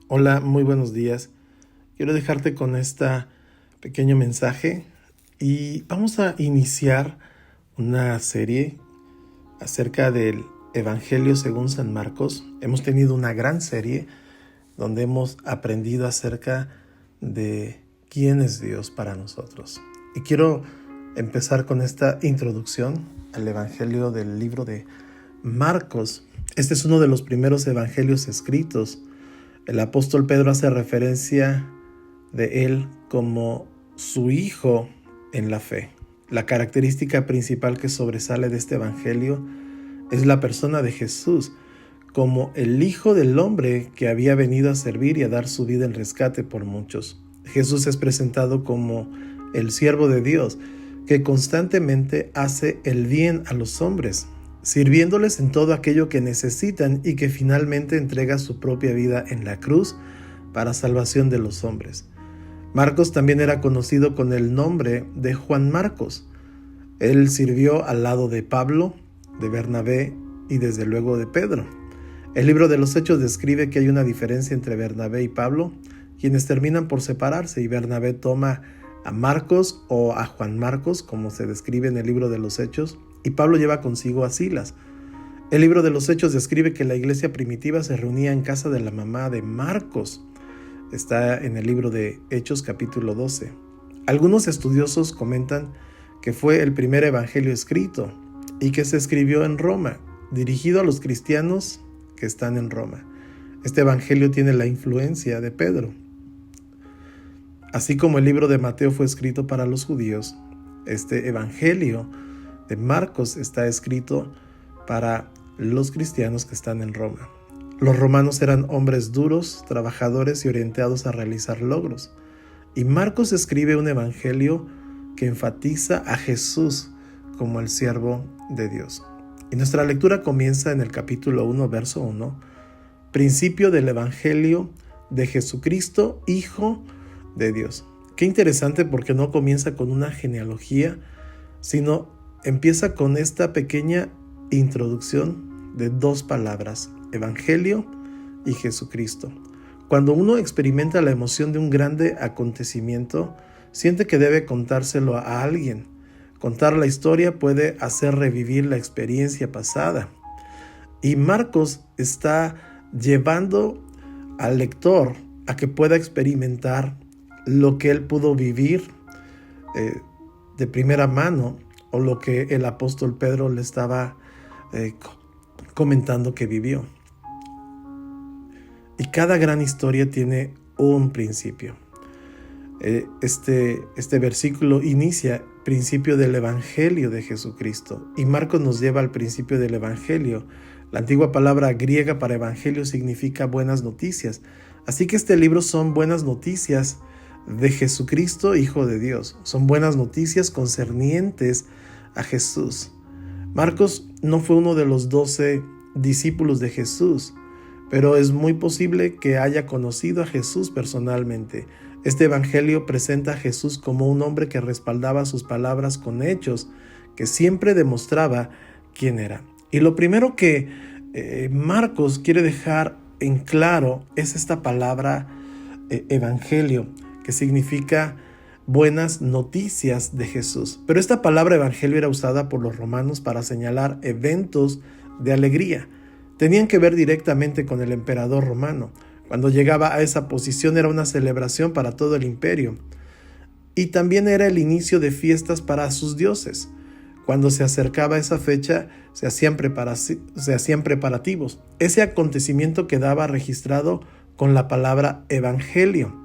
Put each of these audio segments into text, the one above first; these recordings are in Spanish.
Hola, muy buenos días. Quiero dejarte con este pequeño mensaje y vamos a iniciar una serie acerca del Evangelio según San Marcos. Hemos tenido una gran serie donde hemos aprendido acerca de quién es Dios para nosotros. Y quiero empezar con esta introducción al Evangelio del libro de Marcos. Este es uno de los primeros evangelios escritos. El apóstol Pedro hace referencia de él como su hijo en la fe. La característica principal que sobresale de este evangelio es la persona de Jesús, como el Hijo del Hombre que había venido a servir y a dar su vida en rescate por muchos. Jesús es presentado como el siervo de Dios, que constantemente hace el bien a los hombres, sirviéndoles en todo aquello que necesitan y que finalmente entrega su propia vida en la cruz para salvación de los hombres. Marcos también era conocido con el nombre de Juan Marcos. Él sirvió al lado de Pablo, de Bernabé y desde luego de Pedro. El libro de los Hechos describe que hay una diferencia entre Bernabé y Pablo, quienes terminan por separarse, y Bernabé toma a Marcos o a Juan Marcos, como se describe en el libro de los Hechos, y Pablo lleva consigo a Silas. El libro de los Hechos describe que la iglesia primitiva se reunía en casa de la mamá de Marcos. Está en el libro de Hechos capítulo 12. Algunos estudiosos comentan que fue el primer evangelio escrito y que se escribió en Roma, dirigido a los cristianos que están en Roma. Este evangelio tiene la influencia de Pedro. Así como el libro de Mateo fue escrito para los judíos, este evangelio de Marcos está escrito para los cristianos que están en Roma. Los romanos eran hombres duros, trabajadores y orientados a realizar logros. Y Marcos escribe un evangelio que enfatiza a Jesús como el siervo de Dios. Y nuestra lectura comienza en el capítulo 1, verso 1, principio del evangelio de Jesucristo, Hijo de Dios. Qué interesante, porque no comienza con una genealogía, sino empieza con esta pequeña introducción de dos palabras: Evangelio y Jesucristo. Cuando uno experimenta la emoción de un grande acontecimiento, siente que debe contárselo a alguien. Contar la historia puede hacer revivir la experiencia pasada. Y Marcos está llevando al lector a que pueda experimentar lo que él pudo vivir de primera mano, o lo que el apóstol Pedro le estaba comentando que vivió. Y cada gran historia tiene un principio. Este versículo inicia principio del Evangelio de Jesucristo, y Marcos nos lleva al principio del Evangelio. La antigua palabra griega para Evangelio significa buenas noticias. Así que este libro son buenas noticias de Jesucristo, Hijo de Dios. Son buenas noticias concernientes a Jesús. Marcos no fue uno de los 12 discípulos de Jesús, pero es muy posible que haya conocido a Jesús personalmente. Este evangelio presenta a Jesús como un hombre que respaldaba sus palabras con hechos, que siempre demostraba quién era. Y lo primero que Marcos quiere dejar en claro es esta palabra evangelio, que significa buenas noticias de Jesús. Pero esta palabra evangelio era usada por los romanos para señalar eventos de alegría. Tenían que ver directamente con el emperador romano. Cuando llegaba a esa posición era una celebración para todo el imperio. Y también era el inicio de fiestas para sus dioses. Cuando se acercaba esa fecha, se hacían preparativos. Ese acontecimiento quedaba registrado con la palabra evangelio.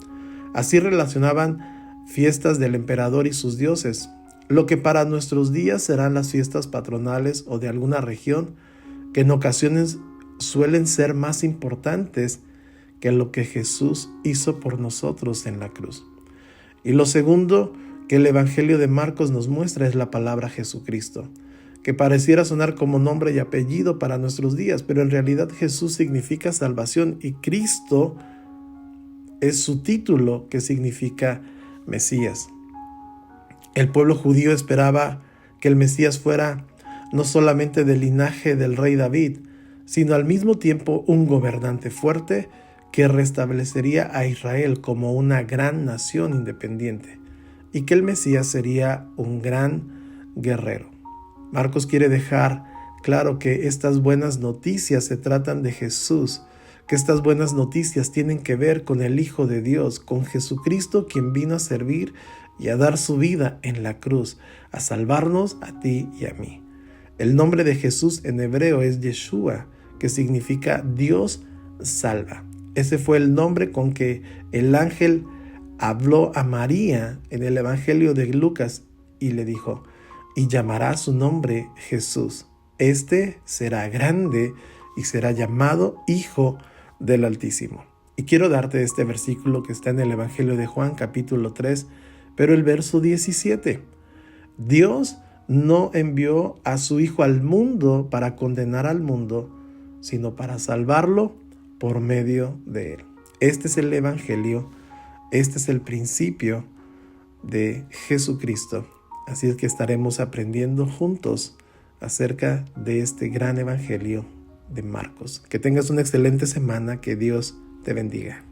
Así relacionaban fiestas del emperador y sus dioses, lo que para nuestros días serán las fiestas patronales o de alguna región, que en ocasiones suelen ser más importantes que lo que Jesús hizo por nosotros en la cruz. Y lo segundo que el Evangelio de Marcos nos muestra es la palabra Jesucristo, que pareciera sonar como nombre y apellido para nuestros días, pero en realidad Jesús significa salvación, y Cristo es su título, que significa Mesías. El pueblo judío esperaba que el Mesías fuera no solamente del linaje del rey David, sino al mismo tiempo un gobernante fuerte que restablecería a Israel como una gran nación independiente y que el Mesías sería un gran guerrero. Marcos quiere dejar claro que estas buenas noticias se tratan de Jesús, que estas buenas noticias tienen que ver con el Hijo de Dios, con Jesucristo, quien vino a servir y a dar su vida en la cruz, a salvarnos a ti y a mí. El nombre de Jesús en hebreo es Yeshua, que significa Dios salva. Ese fue el nombre con que el ángel habló a María en el Evangelio de Lucas y le dijo: y llamará su nombre Jesús. Este será grande y será llamado Hijo del Altísimo. Y quiero darte este versículo que está en el Evangelio de Juan, capítulo 3, pero el verso 17. Dios no envió a su Hijo al mundo para condenar al mundo, sino para salvarlo por medio de él. Este es el Evangelio, este es el principio de Jesucristo. Así es que estaremos aprendiendo juntos acerca de este gran Evangelio de Marcos. Que tengas una excelente semana, que Dios te bendiga.